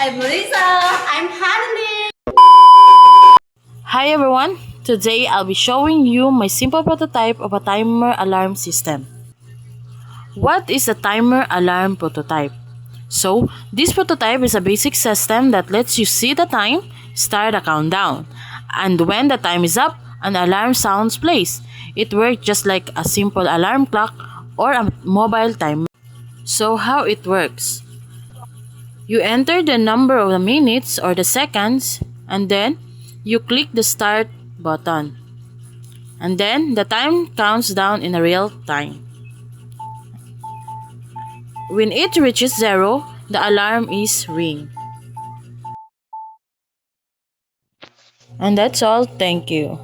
I'm Lisa. I'm Hanley. Hi everyone! Today I'll be showing you my simple prototype of a timer alarm system. What is a timer alarm prototype? So, this prototype is a basic system that lets you see the time, start a countdown, and when the time is up, an alarm sounds plays. It works just like a simple alarm clock or a mobile timer. So how it works? You enter the number of the minutes or the seconds, and then you click the start button. And then the time counts down in a real time. When it reaches 0, the alarm is ring. And that's all. Thank you.